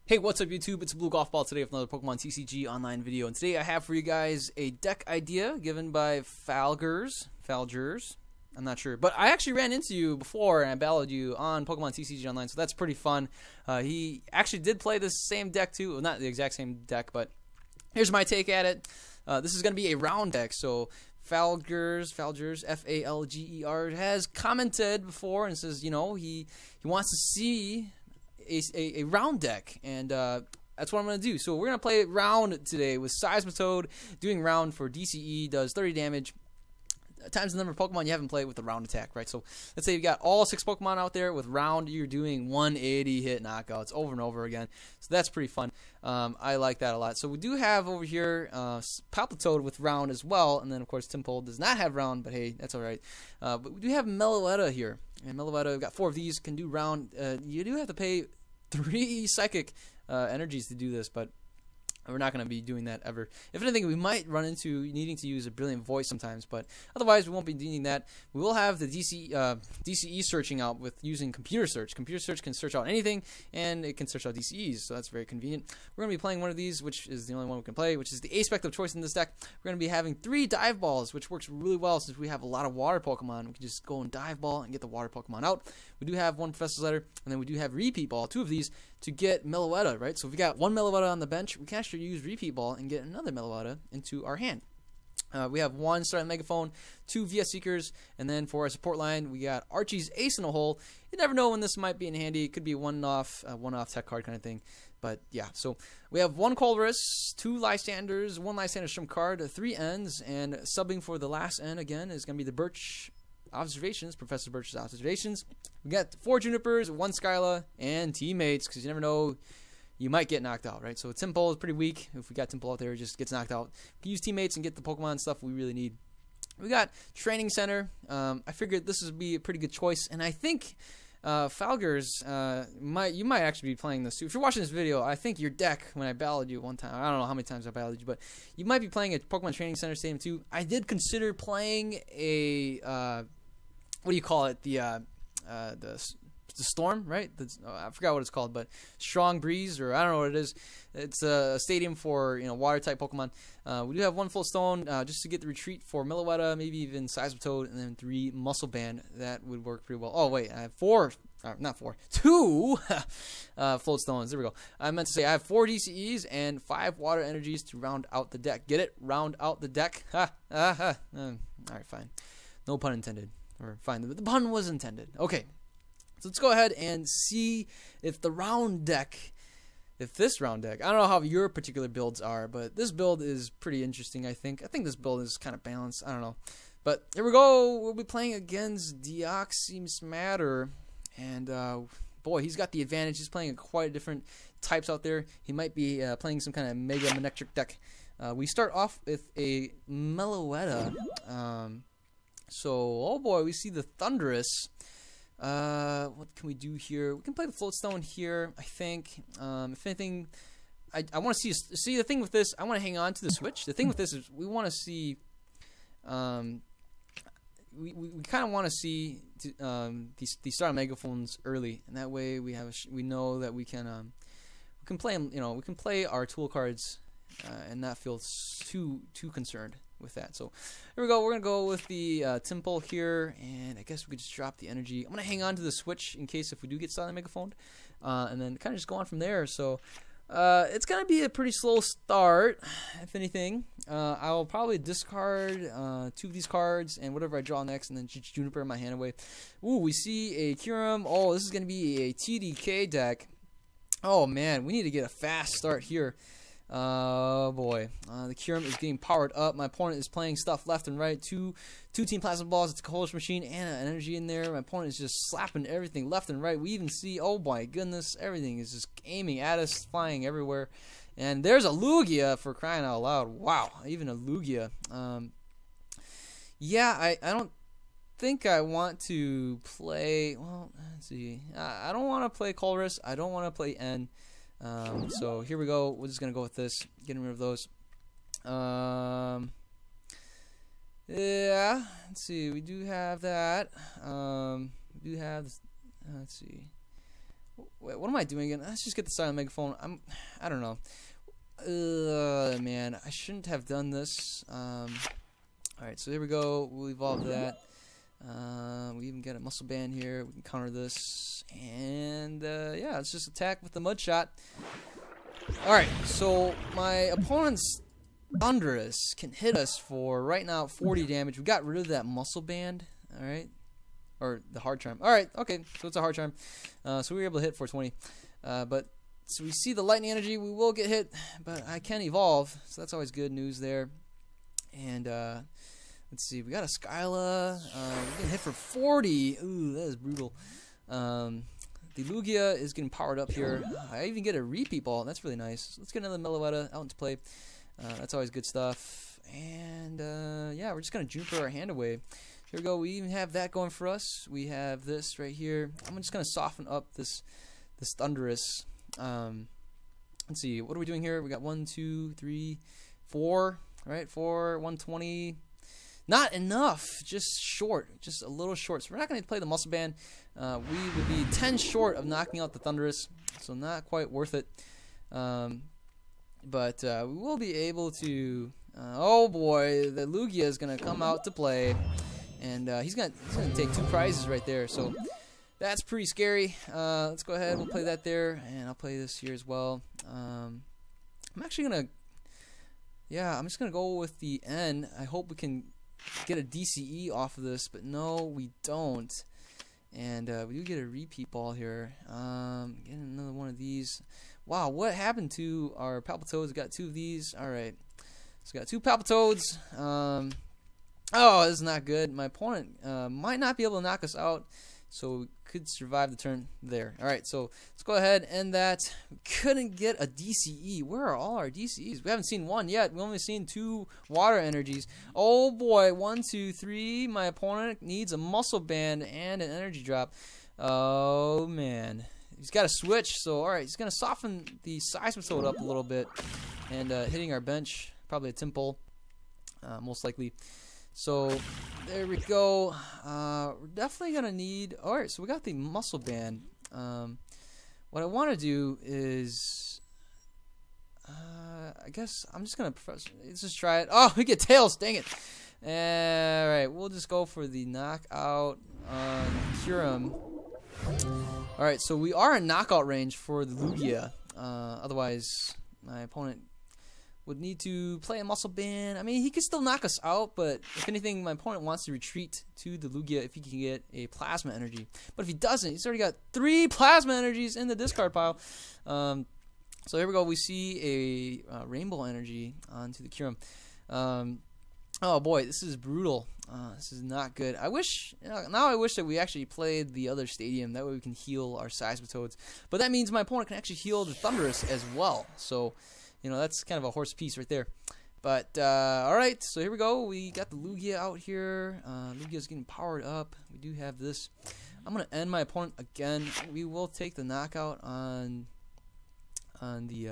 Hey, what's up YouTube? It's abluegolfball today with another Pokemon TCG Online video, and today I have for you guys a deck idea given by Falgers. I'm not sure, but I actually ran into you before and I battled you on Pokemon TCG Online, so that's pretty fun. He actually did play this same deck too, well, not the exact same deck, but here's my take at it. This is going to be a round deck, so Falgers, F-A-L-G-E-R, has commented before and says, you know, he wants to see a round deck, and that's what I'm going to do. So we're going to play round today with Seismitoad, doing round for DCE, does 30 damage, times the number of Pokemon you haven't played with the round attack, right? So let's say you've got all 6 Pokemon out there with round, you're doing 180 hit knockouts over and over again. So that's pretty fun. I like that a lot. So we do have over here Palpitoad with round as well, and then of course Tympole does not have round, but hey, that's alright. But we do have Meloetta here, and Meloetta, we've got 4 of these, can do round. You do have to pay 3 psychic energies to do this, but we're not going to be doing that ever. If anything, we might run into needing to use a Brilliant Voice sometimes, but otherwise we won't be needing that. We will have the DCE searching out with using computer search. Computer search can search out anything, and it can search out DCEs, so that's very convenient. We're going to be playing one of these, which is the only one we can play, which is the Aspect of choice in this deck. We're going to be having 3 Dive Balls, which works really well since we have a lot of water Pokemon. We can just go and Dive Ball and get the water Pokemon out. We do have 1 Professor's Letter, and then we do have Repeat Ball, 2 of these, to get Meloetta, right? So if we got 1 Meloetta on the bench, we can actually use Repeat Ball and get another Meloetta into our hand. We have 1 Starlight Megaphone, 2 VS Seekers, and then for our support line, we got Archie's Ace in a Hole. You never know when this might be in handy. It could be a one-off tech card kind of thing. But yeah, so we have 1 Colress, 2 Lystanders, 1 Lysander Shrimp card, 3 Ends, and subbing for the last N again is going to be the Birch Observations, Professor Birch's Observations. We got 4 Junipers, 1 Skyla, and Teammates, because you never know, you might get knocked out, right? So Tympole is pretty weak. If we got Tympole out there, it just gets knocked out. We can use Teammates and get the Pokemon stuff we really need. We got Training Center. I figured this would be a pretty good choice, and I think Falgers, you might actually be playing this too. If you're watching this video, I think your deck, when I battled you one time, I don't know how many times I battled you, but you might be playing a Pokemon Training Center Stadium 2. I did consider playing a, what do you call it, the Storm, right? I forgot what it's called, but Strong Breeze, or I don't know what it is. It's a stadium for, you know, water type Pokemon. We do have 1 Full Stone just to get the retreat for Meloetta, maybe even Seismitoad, and then 3 Muscle Band. That would work pretty well. Oh wait, I have 4, not 4, 2 Float Stones. There we go. I meant to say I have 4 DCEs and 5 Water Energies to round out the deck. Get it? Round out the deck. Ha ha ha. All right, fine. No pun intended. Or fine, the pun was intended. Okay. So let's go ahead and see if the round deck, this round deck, I don't know how your particular builds are, but this build is pretty interesting, I think. I think this build is kind of balanced. I don't know. But here we go. We'll be playing against Deoxysmatter. And, boy, he's got the advantage. He's playing quite different types out there. He might be playing some kind of Mega Manectric deck. We start off with a Meloetta. So, oh boy, we see the Thundurus. What can we do here? We can play the Float Stone here, I think. If anything, I want to see the thing with this, I want to hang on to the switch. The thing with this is we want to see, we kind of want to see these Star Megaphones early, and that way we know that we can play them, you know, we can play our tool cards and not feel too concerned with that. So here we go. We're gonna go with the Tympole here, and I guess we could just drop the energy. I'm gonna hang on to the switch in case if we do get Starlight Megaphone, and then kind of just go on from there. So it's gonna be a pretty slow start, if anything. I'll probably discard 2 of these cards and whatever I draw next, and then just Juniper my hand away. Ooh, we see a Kyurem. Oh, this is gonna be a TDK deck. Oh man, we need to get a fast start here. Oh boy, the Kyurem is getting powered up. My opponent is playing stuff left and right. Two Team Plasma Balls, it's a Colorless Machine, and an energy in there. My opponent is just slapping everything left and right. We even see, oh my goodness, everything is just aiming at us, flying everywhere. And there's a Lugia, for crying out loud. Wow, even a Lugia. Yeah, I don't think I want to play, well, let's see. I don't want to play Colress. I don't want to play N. So here we go. We're just gonna go with this, getting rid of those. Yeah, let's see. We do have that. We do have. Let's see. Wait, what am I doing again? Let's just get the silent megaphone. I don't know. Man, I shouldn't have done this. Alright, so here we go. We'll evolve that. We even get a muscle band here. We can counter this. And, yeah, let's just attack with the mud shot. Alright, so my opponent's Thunderous can hit us for, right now, 40 damage. We got rid of that muscle band. Alright. Or the hard charm. Alright, okay, so it's a hard charm. So we were able to hit for 20. So we see the lightning energy. We will get hit, but I can evolve. So that's always good news there. And, let's see. We got a Skyla. We're getting hit for 40. Ooh, that is brutal. The Lugia is getting powered up here. I even get a repeat ball. That's really nice. So let's get another Meloetta out into play. That's always good stuff. And, yeah, we're just going to Juniper our hand away. Here we go. We even have that going for us. We have this right here. I'm just going to soften up this Thunderous. Let's see. What are we doing here? We got 1, 2, 3, 4. Right? 4, 120. Not enough. Just short. Just a little short. So we're not going to play the Muscle Band. We would be 10 short of knocking out the Thunderous. So not quite worth it. But we will be able to... oh boy. The Lugia is going to come out to play. And he's gonna take 2 prizes right there, so that's pretty scary. Let's go ahead, we'll play that there, and I'll play this here as well. I'm actually gonna, yeah, I'm just gonna go with the N. I hope we can get a DCE off of this, but no, we don't. And we do get a repeat ball here. Getting another one of these. Wow, what happened to our Palpitoads? Got 2 of these. All right, so got 2 Palpitoads. Oh, this is not good. My opponent might not be able to knock us out, so we could survive the turn there. Alright, so let's go ahead and end that. We couldn't get a DCE. Where are all our DCEs? We haven't seen one yet. We've only seen 2 water energies. Oh boy, 1, 2, 3. My opponent needs a muscle band and an energy drop. Oh man. He's got a switch, so alright, he's going to soften the Seismitoad up a little bit. And hitting our bench, probably a Temple, most likely. So there we go. We're definitely gonna need. All right, so we got the muscle band. What I want to do is, I guess I'm just gonna. Let's just try it. Oh, we get tails. Dang it! All right, we'll just go for the knockout on Kyurem. All right, so we are in knockout range for the Lugia. Otherwise, my opponent would need to play a muscle band. I mean, he could still knock us out, but if anything, my opponent wants to retreat to the Lugia if he can get a plasma energy. But if he doesn't, he's already got 3 plasma energies in the discard pile. So here we go. We see a rainbow energy onto the Kyurem. Oh boy, this is brutal. This is not good. I wish, now I wish that we actually played the other stadium. That way we can heal our Seismitoads. But that means my opponent can actually heal the Thunderous as well. So, you know, that's kind of a horse piece right there. But, alright, so here we go. We got the Lugia out here. Lugia's getting powered up. We do have this. I'm going to end my opponent again. We will take the knockout on the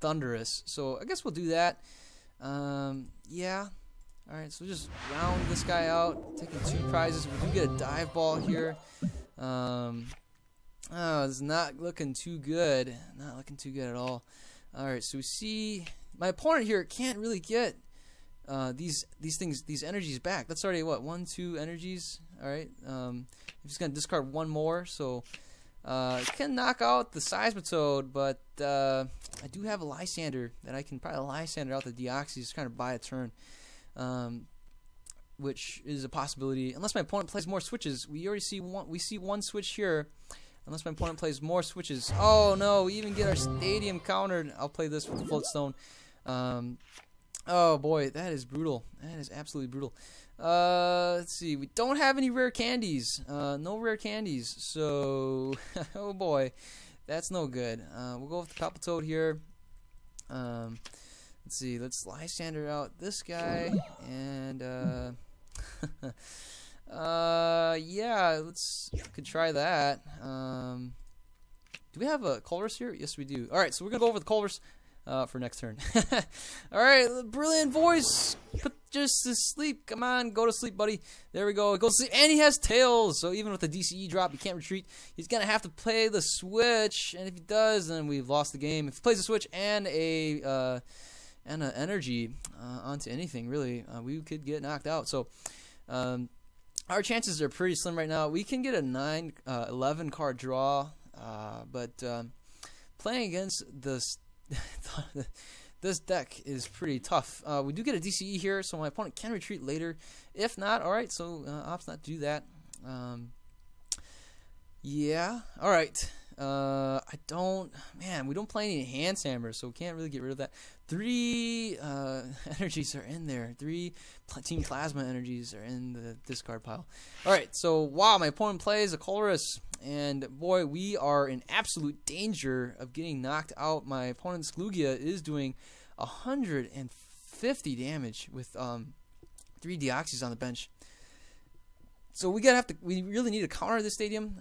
Thunderous. So, I guess we'll do that. Yeah. Alright, so just round this guy out. Taking 2 prizes. We do get a dive ball here. Oh, it's not looking too good. Not looking too good at all. Alright, so we see my opponent here can't really get these energies back. That's already what, 1, 2 energies. Alright, I'm just gonna discard 1 more, so can knock out the Seismitoad, but I do have a Lysander that I can probably Lysander out the Deoxys, just kind of buy a turn, which is a possibility unless my opponent plays more switches. We already see one. We see 1 switch here. Unless my opponent plays more switches. Oh no, we even get our stadium countered. I'll play this with the Floatstone. Oh boy, that is brutal. That is absolutely brutal. Let's see. We don't have any rare candies. No rare candies. So, oh boy, that's no good. We'll go with the Palpitoad here. Let's see. Let's Lysander out this guy. And, yeah, could try that. Do we have a Colress here? Yes, we do. Alright, so we're gonna go over the Colress for next turn. Alright, brilliant voice. just to sleep. Come on, go to sleep, buddy. There we go. Go to sleep. And he has tails. So even with the DCE drop, he can't retreat. He's going to have to play the switch. And if he does, then we've lost the game. If he plays the switch and an energy onto anything, really, we could get knocked out. So our chances are pretty slim right now. We can get a 11 card draw, but playing against this this deck is pretty tough. We do get a DCE here, so my opponent can retreat later. If not, alright, so opts not to do that. Yeah, alright. We don't play any hand hammers, so we can't really get rid of that. 3 energies are in there. 3 team plasma energies are in the discard pile. Alright, so wow, my opponent plays a Colress, and boy, we are in absolute danger of getting knocked out. My opponent's Lugia is doing 150 damage with 3 Deoxys on the bench. So we really need to counter this stadium.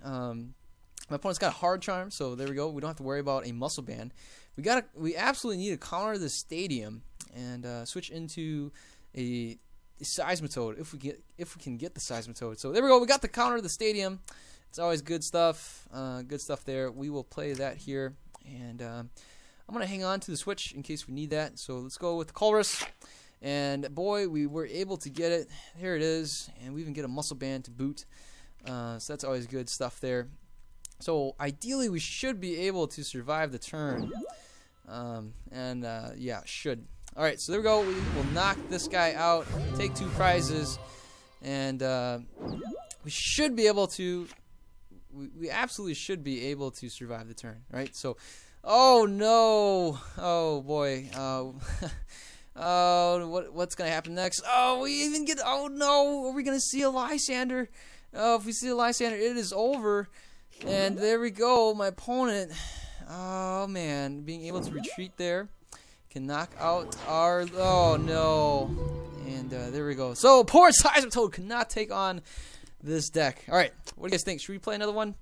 My opponent's got a hard charm, so there we go. We don't have to worry about a muscle band. We absolutely need to counter the stadium and switch into a Seismitoad if we can get the Seismitoad. So there we go. We got the counter of the stadium. It's always good stuff. Good stuff there. We will play that here, and I'm gonna hang on to the switch in case we need that. So let's go with the Colress. And boy, we were able to get it. Here it is, and we even get a muscle band to boot. So that's always good stuff there. So ideally, we should be able to survive the turn. Yeah, should. All right, so there we go. We will knock this guy out, take 2 prizes, and we should be able to. We absolutely should be able to survive the turn, right? So, oh no, oh boy, oh, what's gonna happen next? Oh, we even get. Oh no, are we gonna see a Lysander? Oh, if we see a Lysander, it is over. And there we go. My opponent, oh man, being able to retreat there can knock out our. Oh no, and there we go. So poor Seismitoad could not take on this deck. All right, what do you guys think? Should we play another one?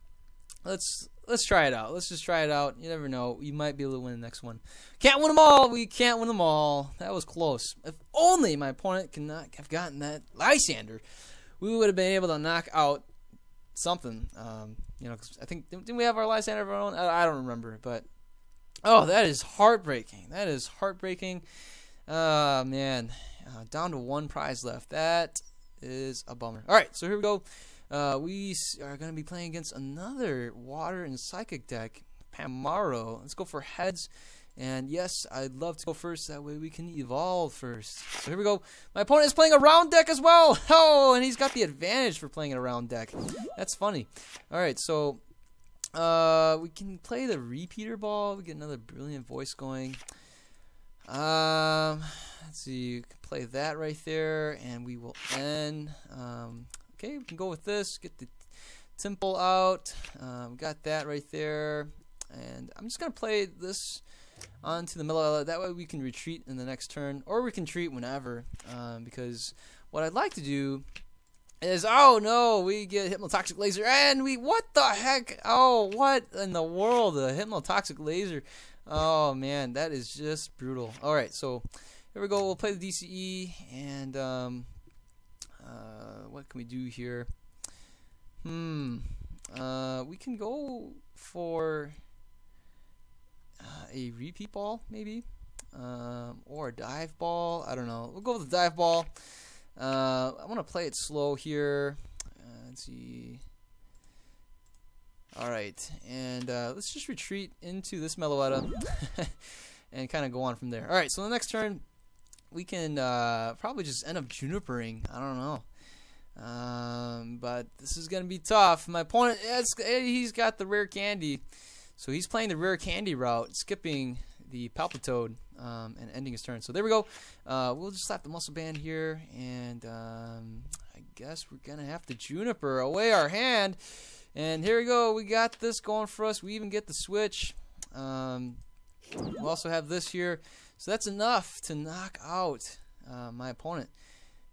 Let's try it out. Let's just try it out. You never know. You might be able to win the next one. Can't win them all. We can't win them all. That was close. If only my opponent could not have gotten that Lysander, we would have been able to knock out something. You know, 'cause I think didn't we have our Lysander of our own? I don't remember, but oh, that is heartbreaking. That is heartbreaking. Man, down to 1 prize left. That is a bummer. All right, so here we go. We are going to be playing against another water and psychic deck, Pamaro. Let's go for heads. And yes, I'd love to go first. That way we can evolve first. So here we go. My opponent is playing a round deck as well. Oh, and he's got the advantage for playing a round deck. That's funny. All right, so we can play the repeater ball. We get another brilliant voice going. Let's see. We can play that right there, and we will end. Okay, we can go with this. Get the temple out. We got that right there, and I'm just gonna play this onto the middle. That way we can retreat in the next turn, or we can retreat whenever. Because what I'd like to do is, oh no, we get hypnotoxic laser, and what the heck? Oh, what in the world? A hypnotoxic laser. Oh man, that is just brutal. All right, so here we go. We'll play the DCE, and what can we do here? We can go for a repeat ball, maybe, or a dive ball. I don't know. We'll go with the dive ball. I want to play it slow here. Let's see. All right, and let's just retreat into this Meloetta and kind of go on from there. All right, so the next turn we can probably just end up junipering. I don't know. But this is going to be tough. My opponent, he's got the rare candy. So he's playing the rare candy route, skipping the Palpitoad and ending his turn. So there we go. We'll just slap the muscle band here. And I guess we're going to have to Juniper away our hand. And here we go. We got this going for us. We even get the switch. We'll also have this here. So that's enough to knock out my opponent.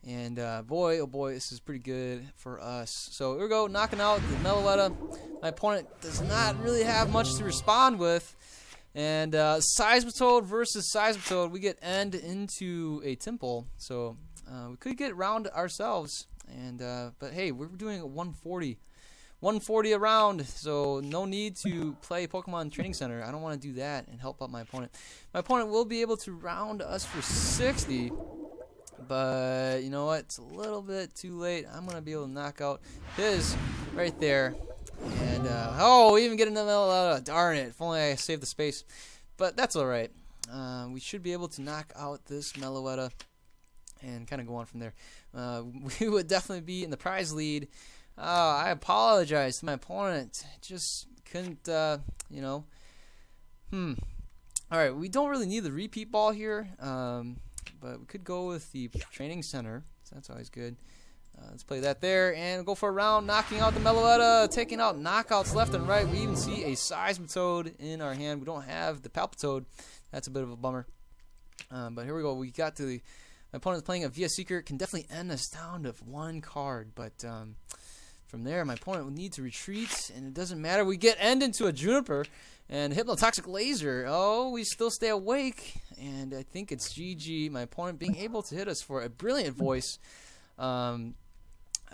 And boy, oh boy, this is pretty good for us. So here we go, knocking out the Meloetta. My opponent does not really have much to respond with. And Seismitoad versus Seismitoad, we get end into a temple. So We could get round ourselves, and but hey, we're doing a 140 a round, so no need to play Pokemon Training Center. I don't want to do that and help out my opponent. My opponent will be able to round us for 60, but you know what? It's a little bit too late. I'm going to be able to knock out his right there. And, oh, even get another, darn it. If only I saved the space. But that's alright. We should be able to knock out this Meloetta and kind of go on from there. We would definitely be in the prize lead. I apologize to my opponent. Just couldn't, you know. Alright, we don't really need the repeat ball here. But we could go with the training center. So that's always good. Let's play that there and go for a round, knocking out the Meloetta, taking out knockouts left and right. We even see a Seismitoad in our hand. We don't have the Palpitoad. That's a bit of a bummer. But here we go. We got to the. My opponent's playing a Via Seeker. Can definitely end us down to 1 card. But from there, my opponent will need to retreat, and it doesn't matter. We get end into a Juniper and Hypnotoxic Laser. Oh, we still stay awake, and I think it's GG. My opponent being able to hit us for a Brilliant Voice.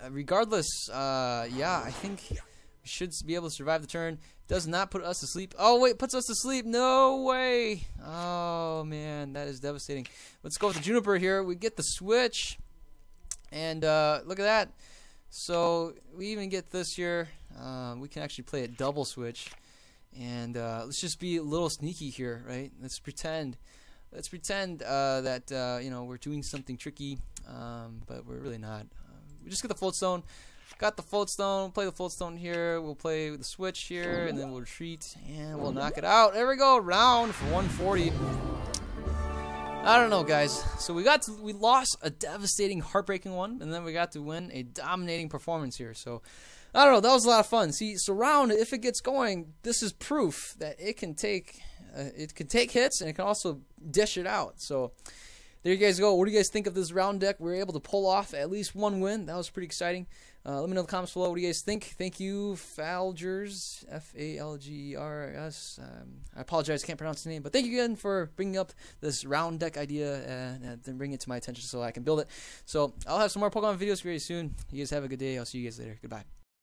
Regardless, yeah, I think we should be able to survive the turn. Does not put us to sleep. Oh, wait, puts us to sleep. No way. Oh, man, that is devastating. Let's go with the Juniper here. We get the switch, and look at that. So we even get this here. We can actually play a double switch, and let's just be a little sneaky here, right? Let's pretend that you know, we're doing something tricky, but we're really not. We just get the Float Stone. Got the Float Stone. Play the Float Stone here. We'll play with the switch here, and then we'll retreat, and we'll knock it out. There we go. Round for 140. I don't know, guys. So we lost a devastating, heartbreaking one, and then we got to win a dominating performance here. So I don't know. That was a lot of fun. See, Surround, if it gets going, this is proof that it can take hits, and it can also dish it out. So there you guys go. What do you guys think of this round deck? We were able to pull off at least 1 win. That was pretty exciting. Let me know in the comments below. What do you guys think? Thank you, Falgers, F-A-L-G-E-R-S. I apologize, I can't pronounce the name, but thank you again for bringing up this round deck idea and then bringing it to my attention so I can build it. So I'll have some more Pokemon videos for you soon. You guys have a good day. I'll see you guys later. Goodbye.